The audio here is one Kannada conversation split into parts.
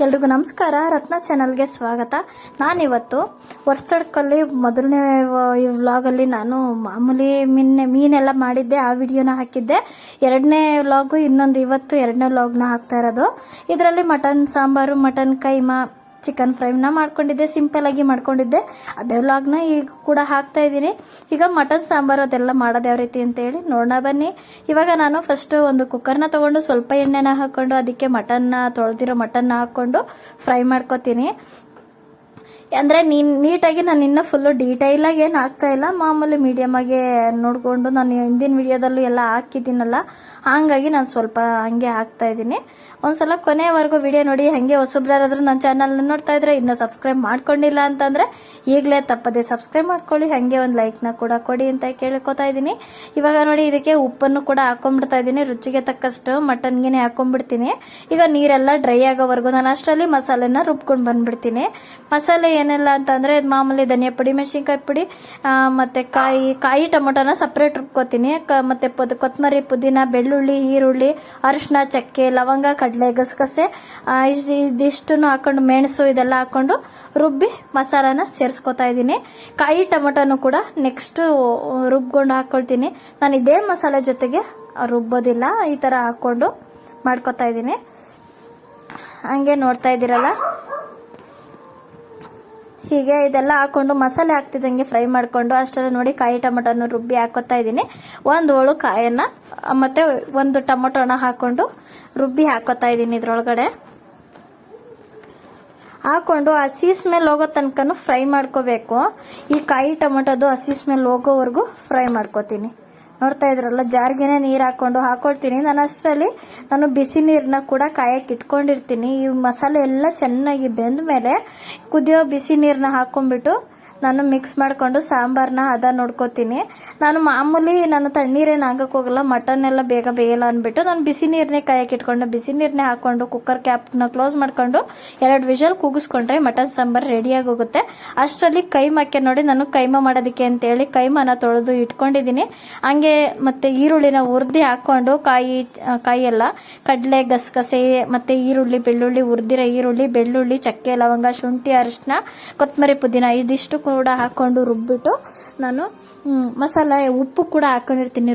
ಎಲ್ರಿಗೂ ನಮಸ್ಕಾರ. ರತ್ನ ಚಾನಲ್ಗೆ ಸ್ವಾಗತ. ನಾನಿವತ್ತು ಹೊಸತಡ್ಕಲ್ಲಿ ಮೊದಲನೇ ವ್ಲಾಗಲ್ಲಿ ನಾನು ಮಾಮೂಲಿ ಮೀನೆಲ್ಲ ಮಾಡಿದ್ದೆ, ಆ ವಿಡಿಯೋನ ಹಾಕಿದ್ದೆ. ಎರಡನೇ ವ್ಲಾಗು ಇವತ್ತು ಎರಡನೇ ವ್ಲಾಗ್ನ ಹಾಕ್ತಾ ಇರೋದು. ಇದರಲ್ಲಿ ಮಟನ್ ಸಾಂಬಾರು, ಮಟನ್ ಕೈಮಾ, ಚಿಕನ್ ಫ್ರೈನ ಮಾಡ್ಕೊಂಡಿದ್ದೆ, ಸಿಂಪಲ್ ಆಗಿ ಮಾಡ್ಕೊಂಡಿದ್ದೆ. ಅದೇ ವ್ಲಾಗ್ನ ಈಗ ಕೂಡ ಹಾಕ್ತಾ ಇದ್ದೀನಿ. ಈಗ ಮಟನ್ ಸಾಂಬಾರು ಅದೆಲ್ಲ ಮಾಡೋದು ಯಾವ ರೀತಿ ಅಂತ ಹೇಳಿ ನೋಡೋಣ ಬನ್ನಿ. ಇವಾಗ ನಾನು ಫಸ್ಟ್ ಒಂದು ಕುಕ್ಕರ್ನ ತಗೊಂಡು ಸ್ವಲ್ಪ ಎಣ್ಣೆನ ಹಾಕೊಂಡು ಅದಕ್ಕೆ ತೊಳೆದಿರೋ ಮಟನ್ನ ಹಾಕೊಂಡು ಫ್ರೈ ಮಾಡ್ಕೋತೀನಿ. ಅಂದರೆ ನೀಟಾಗಿ ನಾನು ಇನ್ನೂ ಫುಲ್ಲು ಡೀಟೈಲಾಗಿ ಏನು ಹಾಕ್ತಾ ಇಲ್ಲ, ಮಾಮೂಲಿ ಮೀಡಿಯಮ್ ಆಗಿ ನೋಡಿಕೊಂಡು ನಾನು ಹಿಂದಿನ ವಿಡಿಯೋದಲ್ಲೂ ಎಲ್ಲ ಹಾಕಿದ್ದೀನಲ್ಲ, ಹಾಗಾಗಿ ನಾನು ಸ್ವಲ್ಪ ಹಂಗೆ ಹಾಕ್ತಾ ಇದ್ದೀನಿ. ಒಂದ್ಸಲ ಕೊನೆಯವರೆಗೂ ವಿಡಿಯೋ ನೋಡಿ. ಹಾಗೆ ಹೊಸಬ್ರಾದ್ರೂ ನನ್ನ ಚಾನಲ್ನ ನೋಡ್ತಾ ಇದ್ರೆ ಇನ್ನೂ ಸಬ್ಸ್ಕ್ರೈಬ್ ಮಾಡ್ಕೊಂಡಿಲ್ಲ ಅಂತಂದರೆ ಈಗಲೇ ತಪ್ಪದೆ ಸಬ್ಸ್ಕ್ರೈಬ್ ಮಾಡ್ಕೊಳ್ಳಿ. ಹಾಗೆ ಒಂದು ಲೈಕ್ನ ಕೂಡ ಕೊಡಿ ಅಂತ ಕೇಳ್ಕೊತಾ ಇದ್ದೀನಿ. ಇವಾಗ ನೋಡಿ ಇದಕ್ಕೆ ಉಪ್ಪನ್ನು ಕೂಡ ಹಾಕೊಂಡ್ಬಿಡ್ತಾ ಇದ್ದೀನಿ. ರುಚಿಗೆ ತಕ್ಕಷ್ಟು ಮಟನ್ಗೆ ಹಾಕೊಂಡ್ಬಿಡ್ತೀನಿ. ಈಗ ನೀರೆಲ್ಲ ಡ್ರೈ ಆಗೋವರೆಗೂ ನಾನು ಅಷ್ಟರಲ್ಲಿ ಮಸಾಲೆನ ರುಬ್ಕೊಂಡು ಬಂದ್ಬಿಡ್ತೀನಿ. ಮಸಾಲೆ ಏನೆಲ್ಲ ಅಂತಂದರೆ ಮಾಮೂಲಿ ಧನಿಯಾ ಪುಡಿ, ಮೆಣಸಿನ್ಕಾಯಿ ಪುಡಿ, ಮತ್ತು ಕಾಯಿ ಟೊಮೊಟೊನ ಸಪ್ರೇಟ್ ರುಬ್ಕೋತೀನಿ. ಮತ್ತು ಕೊತ್ತಂಬರಿ, ಪುದೀನ, ಬೆಳ್ಳುಳ್ಳಿ, ಈರುಳ್ಳಿ, ಅರಿಶಿನ, ಚಕ್ಕೆ, ಲವಂಗ, ಕಡಲೆ, ಗಸಗಸೆ ಇದಿಷ್ಟನ್ನು ಹಾಕೊಂಡು, ಮೆಣಸು ಇದೆಲ್ಲ ಹಾಕೊಂಡು ರುಬ್ಬಿ ಮಸಾಲಾನ ಸೇರಿಸ್ಕೊತಾ ಇದ್ದೀನಿ. ಕಾಯಿ ಟೊಮೊಟೊನು ಕೂಡ ನೆಕ್ಸ್ಟ್ ರುಬ್ಕೊಂಡು ಹಾಕೊಳ್ತೀನಿ. ನಾನು ಇದೇ ಮಸಾಲೆ ಜೊತೆಗೆ ರುಬ್ಬೋದಿಲ್ಲ, ಈ ಥರ ಹಾಕ್ಕೊಂಡು ಮಾಡ್ಕೊತಾ ಇದ್ದೀನಿ. ಹಂಗೆ ನೋಡ್ತಾ ಇದ್ದೀರಲ್ಲ, ಹೀಗೆ ಇದೆಲ್ಲ ಹಾಕೊಂಡು ಮಸಾಲೆ ಹಾಕ್ತಿದ್ದಂಗೆ ಫ್ರೈ ಮಾಡಿಕೊಂಡು ಅಷ್ಟರಲ್ಲಿ ನೋಡಿ ಕಾಯಿ ಟೊಮೊಟೊನ ರುಬ್ಬಿ ಹಾಕೋತಾ ಇದ್ದೀನಿ. ಒಂದು ಹೋಳು ಕಾಯನ್ನು ಮತ್ತು ಒಂದು ಟೊಮೊಟೊನ ಹಾಕೊಂಡು ರುಬ್ಬಿ ಹಾಕೋತಾ ಇದ್ದೀನಿ. ಇದ್ರೊಳಗಡೆ ಹಾಕೊಂಡು ಹಸಿ ಸ್ಮೆಲ್ ಹೋಗೋ ತನಕ ಫ್ರೈ ಮಾಡ್ಕೋಬೇಕು. ಈ ಕಾಯಿ ಟೊಮೊಟೊದು ಹಸಿ ಸ್ಮೆಲ್ ಹೋಗೋವರೆಗೂ ಫ್ರೈ ಮಾಡ್ಕೋತೀನಿ. ನೋಡ್ತಾ ಇದ್ರಲ್ಲ, ಜಾರ್ಗೆನೆ ನೀರು ಹಾಕೊಳ್ತೀನಿ. ನಾನು ಅಷ್ಟರಲ್ಲಿ ಬಿಸಿ ನೀರನ್ನ ಕೂಡ ಕಾಯಕ್ಕೆ ಇಟ್ಕೊಂಡಿರ್ತೀನಿ. ಈ ಮಸಾಲೆ ಎಲ್ಲ ಚೆನ್ನಾಗಿ ಬೆಂದ ಮೇಲೆ ಕುದಿಯೋ ಬಿಸಿ ನೀರನ್ನ ಹಾಕೊಂಡ್ಬಿಟ್ಟು ನಾನು ಮಿಕ್ಸ್ ಮಾಡಿಕೊಂಡು ಸಾಂಬಾರನ್ನ ನೋಡ್ಕೋತೀನಿ. ನಾನು ಮಾಮೂಲಿ ತಣ್ಣೀರೇನು ಹಾಕಕ್ಕೆ ಹೋಗಲ್ಲ, ಮಟನ್ ಎಲ್ಲ ಬೇಗ ಬೇಯಲ್ಲ ಅಂದ್ಬಿಟ್ಟು ನಾನು ಬಿಸಿ ನೀರನ್ನೇ ಕಾಯಕ್ಕೆ ಇಟ್ಕೊಂಡು ಬಿಸಿ ನೀರನ್ನೇ ಹಾಕೊಂಡು ಕುಕ್ಕರ್ ಕ್ಯಾಪ್ನ ಕ್ಲೋಸ್ ಮಾಡ್ಕೊಂಡು 2 ವಿಷಲ್ ಕೂಗಿಸ್ಕೊಂಡ್ರೆ ಮಟನ್ ಸಾಂಬಾರು ರೆಡಿಯಾಗಿ ಹೋಗುತ್ತೆ. ಅಷ್ಟರಲ್ಲಿ ಕೈಮಾಕ್ಕೆ ನೋಡಿ, ನಾನು ಕೈಮಾ ಮಾಡೋದಕ್ಕೆ ಅಂತೇಳಿ ಕೈಮಾನ ತೊಳೆದು ಇಟ್ಕೊಂಡಿದ್ದೀನಿ. ಹಂಗೆ ಮತ್ತೆ ಈರುಳ್ಳಿನ ಹುರಿದು ಹಾಕೊಂಡು ಕಾಯಿ ಎಲ್ಲ ಕಡಲೆ, ಗಸಗಸೆ ಮತ್ತು ಈರುಳ್ಳಿ, ಬೆಳ್ಳುಳ್ಳಿ, ಹುರಿದಿರೋ ಈರುಳ್ಳಿ, ಬೆಳ್ಳುಳ್ಳಿ, ಚಕ್ಕೆ, ಲವಂಗ, ಶುಂಠಿ, ಅರಿಶಿನ, ಕೊತ್ತಂಬರಿ, ಪುದೀನ ಇದಿಷ್ಟು ಕೂಡ ಹಾಕೊಂಡು ರುಬ್ಬಿಟ್ಟು ನಾನು ಮಸಾಲೆ ಉಪ್ಪು ಕೂಡ ಹಾಕೊಂಡಿರ್ತೀನಿ.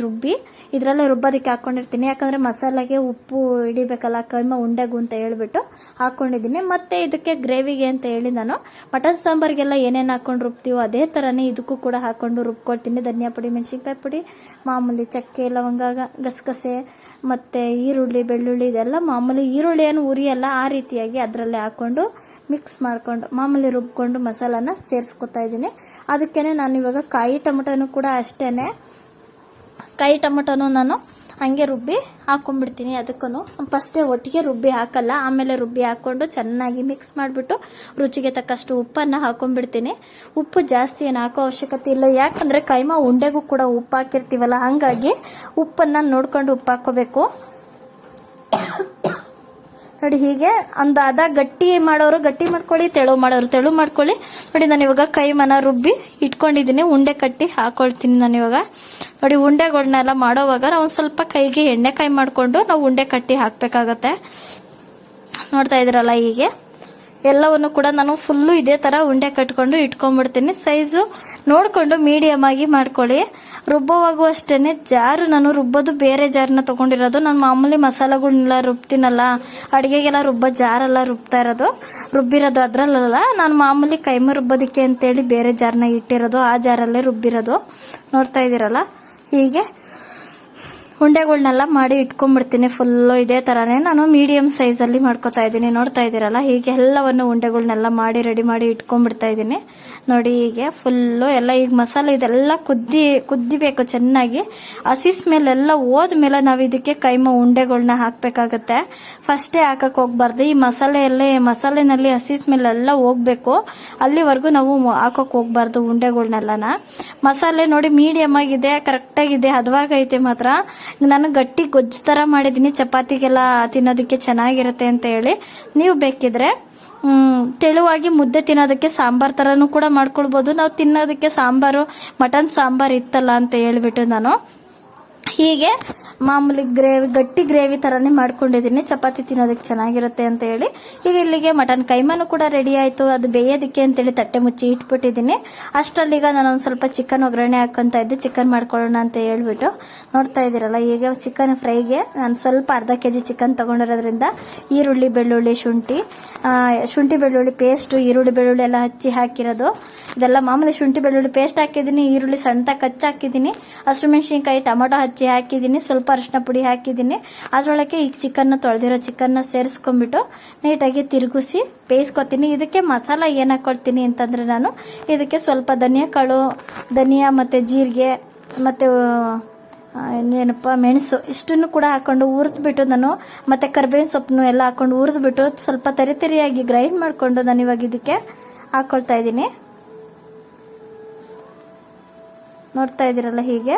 ಇದರಲ್ಲೇ ರುಬ್ಬೋದಕ್ಕೆ ಹಾಕೊಂಡಿರ್ತೀನಿ. ಯಾಕಂದರೆ ಮಸಾಲೆಗೆ ಉಪ್ಪು ಹಿಡಿಬೇಕಲ್ಲ ಕೈಮಾ ಉಂಡೆಗೂ ಅಂತ ಹೇಳ್ಬಿಟ್ಟು ಹಾಕ್ಕೊಂಡಿದ್ದೀನಿ. ಮತ್ತು ಇದಕ್ಕೆ ಗ್ರೇವಿಗೆ ಅಂತ ಹೇಳಿ ನಾನು ಮಟನ್ ಸಾಂಬಾರಿಗೆಲ್ಲ ಏನೇನು ಹಾಕೊಂಡು ರುಬ್ತೀವೋ ಅದೇ ಥರನೇ ಇದಕ್ಕೂ ಕೂಡ ಹಾಕೊಂಡು ರುಬ್ಕೊಳ್ತೀನಿ. ಧನಿಯಾ ಪುಡಿ, ಮೆಣಸಿನ್ಕಾಯಿ ಪುಡಿ, ಮಾಮೂಲಿ ಚಕ್ಕೆ, ಲವಂಗ, ಗಸಗಸೆ ಮತ್ತು ಈರುಳ್ಳಿ, ಬೆಳ್ಳುಳ್ಳಿ ಇದೆಲ್ಲ ಮಾಮೂಲಿ ಈರುಳ್ಳಿ ಏನು ಉರಿಯಲ್ಲ, ಆ ರೀತಿಯಾಗಿ ಅದರಲ್ಲೇ ಹಾಕ್ಕೊಂಡು ಮಿಕ್ಸ್ ಮಾಡಿಕೊಂಡು ಮಾಮೂಲಿ ರುಬ್ಕೊಂಡು ಮಸಾಲಾನ ಸೇರಿಸ್ಕೊತಾ ಇದ್ದೀನಿ. ಅದಕ್ಕೇ ನಾನು ಇವಾಗ ಕಾಯಿ ಟೊಮೊಟೊನು ಕೂಡ ಅಷ್ಟೇ, ಕಾಯಿ ಟೊಮೊಟೊನು ನಾನು ಹಾಗೆ ರುಬ್ಬಿ ಹಾಕೊಂಡ್ಬಿಡ್ತೀನಿ. ಅದಕ್ಕೂ ಫಸ್ಟೇ ಒಟ್ಟಿಗೆ ರುಬ್ಬಿ ಹಾಕಲ್ಲ, ಆಮೇಲೆ ರುಬ್ಬಿ ಹಾಕ್ಕೊಂಡು ಚೆನ್ನಾಗಿ ಮಿಕ್ಸ್ ಮಾಡಿಬಿಟ್ಟು ರುಚಿಗೆ ತಕ್ಕಷ್ಟು ಉಪ್ಪನ್ನು ಹಾಕೊಂಡ್ಬಿಡ್ತೀನಿ. ಉಪ್ಪು ಜಾಸ್ತಿ ಏನು ಹಾಕೋ ಅವಶ್ಯಕತೆ ಇಲ್ಲ, ಯಾಕಂದರೆ ಕೈಮಾ ಉಂಡೆಗೂ ಕೂಡ ಉಪ್ಪು ಹಾಕಿರ್ತೀವಲ್ಲ, ಹಾಗಾಗಿ ಉಪ್ಪನ್ನು ನೋಡ್ಕೊಂಡು ಉಪ್ಪು ಹಾಕ್ಕೋಬೇಕು. ನೋಡಿ, ಹೀಗೆ ಗಟ್ಟಿ ಮಾಡೋರು ಗಟ್ಟಿ ಮಾಡ್ಕೊಳ್ಳಿ, ತೆಳು ಮಾಡೋರು ತೆಳು ಮಾಡ್ಕೊಳ್ಳಿ. ನೋಡಿ, ನಾನು ಇವಾಗ ಕೈಮನ ರುಬ್ಬಿ ಇಟ್ಕೊಂಡಿದ್ದೀನಿ. ಉಂಡೆ ಕಟ್ಟಿ ಹಾಕೊಳ್ತೀನಿ ನಾನು ಇವಾಗ. ನೋಡಿ, ಉಂಡೆಗಳನ್ನೆಲ್ಲ ಮಾಡೋವಾಗ ನಾವು ಒಂದು ಸ್ವಲ್ಪ ಕೈಗೆ ಎಣ್ಣೆಕಾಯಿ ಮಾಡಿಕೊಂಡು ನಾವು ಉಂಡೆ ಕಟ್ಟಿ ಹಾಕಬೇಕಾಗತ್ತೆ. ನೋಡ್ತಾ ಇದ್ದೀರಲ್ಲ, ಹೀಗೆ ಎಲ್ಲವನ್ನು ಕೂಡ ನಾನು ಫುಲ್ಲು ಇದೇ ಥರ ಉಂಡೆ ಕಟ್ಕೊಂಡು ಇಟ್ಕೊಂಡ್ಬಿಡ್ತೀನಿ. ಸೈಜು ನೋಡಿಕೊಂಡು ಮೀಡಿಯಮ್ ಆಗಿ ಮಾಡ್ಕೊಳ್ಳಿ. ರುಬ್ಬುವಾಗೂ ಅಷ್ಟೇ ಜಾರು ನಾನು ರುಬ್ಬೋದು ಬೇರೆ ಜಾರನ್ನ ತೊಗೊಂಡಿರೋದು. ನಾನು ಮಾಮೂಲಿ ಮಸಾಲೆಗಳನ್ನೆಲ್ಲ ರುಬ್ತೀನಲ್ಲ, ಅಡುಗೆಗೆಲ್ಲ ಜಾರೆಲ್ಲ ರುಬ್ಬಿರೋದು ಅದರಲ್ಲ. ನಾನು ಮಾಮೂಲಿ ಕೈಮಾ ರುಬ್ಬೋದಕ್ಕೆ ಅಂತೇಳಿ ಬೇರೆ ಜಾರನ್ನ ಇಟ್ಟಿರೋದು, ಆ ಜಾರಲ್ಲೇ ರುಬ್ಬಿರೋದು. ನೋಡ್ತಾ ಇದ್ದೀರಲ್ಲ, ಹೀಗೆ ಉಂಡೆಗಳನ್ನೆಲ್ಲ ಮಾಡಿ ಇಟ್ಕೊಂಡ್ಬಿಡ್ತೀನಿ. ಫುಲ್ಲು ಇದೇ ಥರನೇ ನಾನು ಮೀಡಿಯಮ್ ಸೈಜಲ್ಲಿ ಮಾಡ್ಕೊತಾ ಇದ್ದೀನಿ. ನೋಡ್ತಾ ಇದ್ದೀರಲ್ಲ, ಹೀಗೆ ಎಲ್ಲವನ್ನು ಉಂಡೆಗಳನ್ನೆಲ್ಲ ಮಾಡಿ ರೆಡಿ ಮಾಡಿ ಇಟ್ಕೊಂಡ್ಬಿಡ್ತಾ ಇದ್ದೀನಿ. ನೋಡಿ, ಹೀಗೆ ಫುಲ್ಲು ಎಲ್ಲ ಈಗ ಮಸಾಲೆ ಇದೆಲ್ಲ ಕುದ್ದಿಬೇಕು ಚೆನ್ನಾಗಿ. ಹಸಿ ಸ್ಮೆಲ್ ಎಲ್ಲ ಹೋದ್ಮೇಲೆ ನಾವು ಇದಕ್ಕೆ ಕೈಮಾ ಉಂಡೆಗಳನ್ನ ಹಾಕಬೇಕಾಗತ್ತೆ. ಫಸ್ಟೇ ಹಾಕಕ್ಕೆ ಹೋಗ್ಬಾರ್ದು. ಈ ಮಸಾಲೆನಲ್ಲಿ ಹಸಿ ಸ್ಮೆಲ್ ಎಲ್ಲ ಹೋಗ್ಬೇಕು, ಅಲ್ಲಿವರೆಗೂ ನಾವು ಹಾಕೋಕೆ ಹೋಗ್ಬಾರ್ದು ಉಂಡೆಗಳನ್ನೆಲ್ಲನ. ಮಸಾಲೆ ನೋಡಿ ಮೀಡಿಯಮ್ ಆಗಿದೆ, ಕರೆಕ್ಟಾಗಿದೆ, ಹದವಾಗೈತೆ. ಮಾತ್ರ ನಾನು ಗಟ್ಟಿ ಗೊಜ್ಜು ಥರ ಮಾಡಿದ್ದೀನಿ, ಚಪಾತಿಗೆಲ್ಲ ತಿನ್ನೋದಕ್ಕೆ ಚೆನ್ನಾಗಿರುತ್ತೆ ಅಂತ ಹೇಳಿ. ನೀವು ಬೇಕಿದ್ರೆ ತೆಳುವಾಗಿ ಮುದ್ದೆ ತಿನ್ನೋದಕ್ಕೆ ಸಾಂಬಾರ್ ಥರನೂ ಕೂಡ ಮಾಡ್ಕೊಳ್ಬೋದು. ನಾವು ತಿನ್ನೋದಕ್ಕೆ ಸಾಂಬಾರು ಮಟನ್ ಸಾಂಬಾರು ಇತ್ತಲ್ಲ ಅಂತ ಹೇಳ್ಬಿಟ್ಟು ನಾನು ಹೀಗೆ ಮಾಮೂಲಿ ಗ್ರೇವಿ, ಗಟ್ಟಿ ಗ್ರೇವಿ ಥರನೇ ಮಾಡ್ಕೊಂಡಿದ್ದೀನಿ, ಚಪಾತಿ ತಿನ್ನೋದಕ್ಕೆ ಚೆನ್ನಾಗಿರುತ್ತೆ ಅಂತ ಹೇಳಿ. ಈಗ ಇಲ್ಲಿಗೆ ಮಟನ್ ಕೈಮಾನು ಕೂಡ ರೆಡಿ ಆಯಿತು. ಅದು ಬೇಯೋದಕ್ಕೆ ಅಂತೇಳಿ ತಟ್ಟೆ ಮುಚ್ಚಿ ಇಟ್ಬಿಟ್ಟಿದ್ದೀನಿ. ಅಷ್ಟರಲ್ಲೀಗ ನಾನು ಒಂದು ಸ್ವಲ್ಪ ಚಿಕನ್ ಒಗ್ಗರಣೆ ಹಾಕ್ಕೊಂತ ಇದ್ದೆ, ಚಿಕನ್ ಮಾಡ್ಕೊಳ್ಳೋಣ ಅಂತ ಹೇಳ್ಬಿಟ್ಟು. ನೋಡ್ತಾ ಇದ್ದೀರಲ್ಲ, ಈಗ ಚಿಕನ್ ಫ್ರೈಗೆ ನಾನು ಸ್ವಲ್ಪ ಅರ್ಧ ಕೆಜಿ ಚಿಕನ್ ತೊಗೊಂಡಿರೋದ್ರಿಂದ ಈರುಳ್ಳಿ, ಬೆಳ್ಳುಳ್ಳಿ, ಶುಂಠಿ ಬೆಳ್ಳುಳ್ಳಿ ಪೇಸ್ಟು, ಈರುಳ್ಳಿ ಬೆಳ್ಳುಳ್ಳಿ ಎಲ್ಲ ಹಚ್ಚಿ ಹಾಕಿರೋದು. ಇದೆಲ್ಲ ಮಾಮೂಲಿ ಶುಂಠಿ ಬೆಳ್ಳುಳ್ಳಿ ಪೇಸ್ಟ್ ಹಾಕಿದ್ದೀನಿ, ಈರುಳ್ಳಿ ಸಣ್ಣದಾಗಿ ಕಚ್ಚಿ ಹಾಕಿದ್ದೀನಿ, ಹಸಿಮೆಣಸಿನ್ಕಾಯಿ, ಟೊಮೊಟೊ ಹಚ್ಚಿ ಹಾಕಿದ್ದೀನಿ, ಸ್ವಲ್ಪ ಅರಿಶಿನ ಪುಡಿ ಹಾಕಿದ್ದೀನಿ. ಅದರೊಳಗೆ ಈಗ ತೊಳೆದಿರೋ ಚಿಕನ್ನ ಸೇರಿಸ್ಕೊಂಡ್ಬಿಟ್ಟು ನೀಟಾಗಿ ತಿರುಗಿಸಿ ಬೇಯಿಸ್ಕೊತೀನಿ. ಇದಕ್ಕೆ ಮಸಾಲ ಏನು ಹಾಕ್ಕೊಳ್ತೀನಿ ಅಂತಂದರೆ, ನಾನು ಇದಕ್ಕೆ ಸ್ವಲ್ಪ ಧನಿಯಾ ಮತ್ತು ಜೀರಿಗೆ ಮತ್ತು ಮೆಣಸು ಇಷ್ಟನ್ನು ಕೂಡ ಹಾಕೊಂಡು ಹುರಿದ್ಬಿಟ್ಟು ನಾನು, ಮತ್ತು ಕರಿಬೇವಿನ ಸೊಪ್ಪನ್ನು ಎಲ್ಲ ಹಾಕೊಂಡು ಹುರಿದ್ಬಿಟ್ಟು ಸ್ವಲ್ಪ ತರಿಯಾಗಿ ಗ್ರೈಂಡ್ ಮಾಡಿಕೊಂಡು ನಾನು ಇವಾಗ ಇದಕ್ಕೆ ಹಾಕ್ಕೊಳ್ತಾ ಇದ್ದೀನಿ. ನೋಡ್ತಾ ಇದ್ದೀರಲ್ಲ, ಹೀಗೆ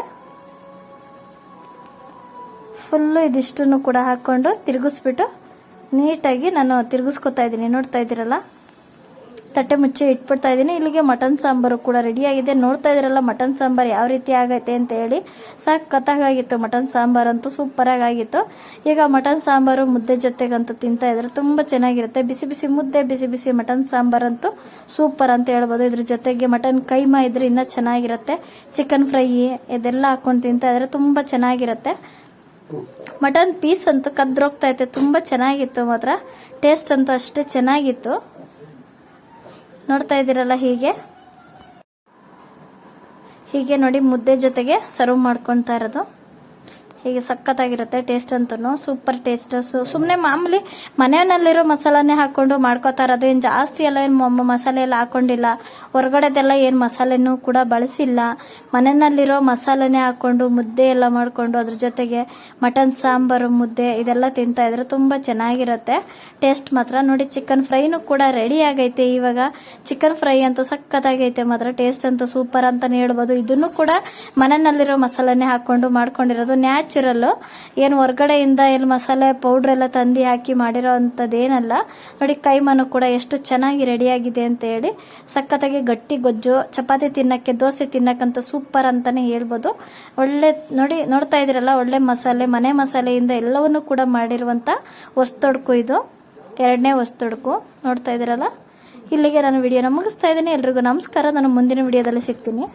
ಫುಲ್ಲು ಇದಿಷ್ಟನ್ನು ಕೂಡ ಹಾಕ್ಕೊಂಡು ತಿರುಗಿಸ್ಬಿಟ್ಟು ನೀಟಾಗಿ ನಾನು ತಿರುಗಿಸ್ಕೊತಾ ಇದ್ದೀನಿ. ನೋಡ್ತಾ ಇದ್ದೀರಲ್ಲ, ತಟ್ಟೆ ಮುಚ್ಚಿ ಇಟ್ಬಿಡ್ತಾ ಇದ್ದೀನಿ. ಇಲ್ಲಿಗೆ ಮಟನ್ ಸಾಂಬಾರು ಕೂಡ ರೆಡಿಯಾಗಿದೆ. ನೋಡ್ತಾ ಇದ್ದೀರಲ್ಲ ಮಟನ್ ಸಾಂಬಾರು ಯಾವ ರೀತಿ ಆಗೈತೆ ಅಂತ ಹೇಳಿ. ಸಖತ್ತಾಗಿತ್ತು ಮಟನ್ ಸಾಂಬಾರಂತೂ, ಸೂಪರಾಗಿ ಆಗಿತ್ತು. ಈಗ ಮಟನ್ ಸಾಂಬಾರು ಮುದ್ದೆ ಜೊತೆಗಂತೂ ತಿಂತಾ ಇದ್ರೆ ತುಂಬ ಚೆನ್ನಾಗಿರುತ್ತೆ. ಬಿಸಿ ಬಿಸಿ ಮುದ್ದೆ, ಬಿಸಿ ಬಿಸಿ ಮಟನ್ ಸಾಂಬಾರಂತೂ ಸೂಪರ್ ಅಂತ ಹೇಳ್ಬೋದು. ಇದ್ರ ಜೊತೆಗೆ ಮಟನ್ ಕೈಮಾ ಇದ್ರೆ ಇನ್ನೂ ಚೆನ್ನಾಗಿರುತ್ತೆ. ಚಿಕನ್ ಫ್ರೈ ಇದೆಲ್ಲ ಹಾಕೊಂಡು ತಿಂತಾ ಇದ್ರೆ ತುಂಬ ಚೆನ್ನಾಗಿರುತ್ತೆ. ಮಟನ್ ಪೀಸ್ ಅಂತೂ ಕದ್ರೋಗ್ತಾ ಐತೆ, ತುಂಬ ಚೆನ್ನಾಗಿತ್ತು ಮಾತ್ರ. ಟೇಸ್ಟ್ ಅಂತೂ ಅಷ್ಟೇ ಚೆನ್ನಾಗಿತ್ತು. ನೋಡ್ತಾ ಇದ್ದೀರಲ್ಲ, ಹೀಗೆ ನೋಡಿ ಮುದ್ದೆ ಜೊತೆಗೆ ಸರ್ವ್ ಮಾಡ್ಕೊತಾ ಇರೋದು. ಹೀಗೆ ಸಖತ್ತಾಗಿರುತ್ತೆ ಟೇಸ್ಟ್ ಅಂತೂ, ಸೂಪರ್ ಟೇಸ್ಟ್. ಸುಮ್ಮನೆ ಮಾಮೂಲಿ ಮನೆಯಲ್ಲಿರೋ ಮಸಾಲಾನೇ ಹಾಕೊಂಡು ಮಾಡ್ಕೋತಾ ಇರೋದು. ಏನು ಜಾಸ್ತಿ ಎಲ್ಲ ಏನು ಮಸಾಲೆ ಎಲ್ಲ ಹಾಕೊಂಡಿಲ್ಲ, ಹೊರಗಡೆದೆಲ್ಲ ಏನು ಮಸಾಲೆನೂ ಕೂಡ ಬಳಸಿಲ್ಲ. ಮನೆಯಲ್ಲಿರೋ ಮಸಾಲೆನೇ ಹಾಕೊಂಡು ಮುದ್ದೆ ಎಲ್ಲ ಮಾಡಿಕೊಂಡು ಅದ್ರ ಜೊತೆಗೆ ಮಟನ್ ಸಾಂಬಾರು, ಮುದ್ದೆ ಇದೆಲ್ಲ ತಿಂತಾ ಇದ್ರೆ ತುಂಬ ಚೆನ್ನಾಗಿರುತ್ತೆ ಟೇಸ್ಟ್ ಮಾತ್ರ. ನೋಡಿ ಚಿಕನ್ ಫ್ರೈನೂ ಕೂಡ ರೆಡಿ ಆಗೈತೆ. ಇವಾಗ ಚಿಕನ್ ಫ್ರೈ ಅಂತೂ ಸಖತ್ತಾಗೈತೆ ಮಾತ್ರ, ಟೇಸ್ಟ್ ಅಂತೂ ಸೂಪರ್ ಅಂತಲೇ ಹೇಳ್ಬೋದು. ಇದನ್ನು ಕೂಡ ಮನೆಯಲ್ಲಿರೋ ಮಸಾಲೆನೇ ಹಾಕೊಂಡು ಮಾಡ್ಕೊಂಡಿರೋದು, ನ್ಯಾಚುರಲ್ಲು. ಏನು ಹೊರಗಡೆಯಿಂದ ಎಲ್ಲಿ ಮಸಾಲೆ ಪೌಡ್ರ್ ಎಲ್ಲ ತಂದು ಹಾಕಿ ಮಾಡಿರೋ ಅಂಥದ್ದೇನಲ್ಲ. ನೋಡಿ ಕೈಮಾನು ಕೂಡ ಎಷ್ಟು ಚೆನ್ನಾಗಿ ರೆಡಿಯಾಗಿದೆ ಅಂತ ಹೇಳಿ. ಸಖತ್ತಾಗಿ ಗಟ್ಟಿ ಗೊಜ್ಜು, ಚಪಾತಿ ತಿನ್ನಕ್ಕೆ, ದೋಸೆ ತಿನ್ನಕ್ಕಂತ ಸೂಪರ್ ಅಂತಲೇ ಹೇಳ್ಬೋದು. ಒಳ್ಳೆ ನೋಡ್ತಾ ಇದ್ದೀರಲ್ಲ, ಒಳ್ಳೆ ಮಸಾಲೆ, ಮನೆ ಮಸಾಲೆಯಿಂದ ಎಲ್ಲವನ್ನೂ ಕೂಡ ಮಾಡಿರುವಂಥ ಹೊಸ್ತೊಡ್ಕು. ಇದು 2ನೇ ಹೊಸ್ತೊಡ್ಕು. ನೋಡ್ತಾ ಇದ್ದೀರಲ್ಲ, ಇಲ್ಲಿಗೆ ನಾನು ವಿಡಿಯೋನ ಮುಗಿಸ್ತಾ ಇದ್ದೀನಿ. ಎಲ್ರಿಗೂ ನಮಸ್ಕಾರ. ನಾನು ಮುಂದಿನ ವಿಡಿಯೋದಲ್ಲಿ ಸಿಗ್ತೀನಿ.